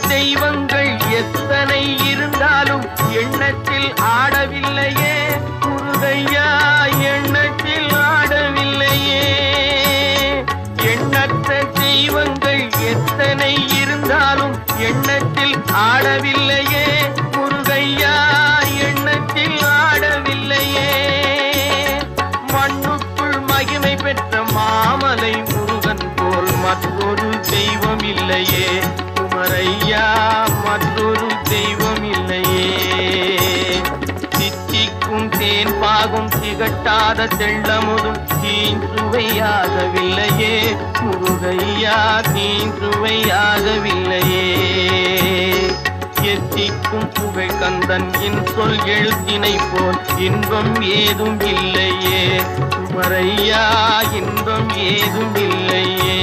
தெய்வங்கள் எத்தனை இருந்தாலும் எண்ணத்தில் ஆடவில்லையே முருகையா, எண்ணத்தில் ஆடவில்லையே. எண்ணற்ற தெய்வங்கள் எத்தனை இருந்தாலும் எண்ணத்தில் ஆடவில்லையே முருகையா, எண்ணத்தில் ஆடவில்லையே. மண்ணுக்குள் மகிமை பெற்ற மாமலை முருகன் போல் மற்றொரு தெய்வம் இல்லையே குமரையா, மற்றொரு தெய்வம் இல்லையே. தித்திக்கும் தேன் பாகும் திகட்டாத தெள்ளமுதும் தீஞ்சுவையாகவில்லையே முருகையா, தீஞ்சுவையாகவில்லையே. எத்திக்கும் புகழ் கந்தன் என் சொல் எழுத்தினை போல் இன்பம் ஏதும் இல்லையே குமரையா, இன்பம் ஏதும் இல்லையே.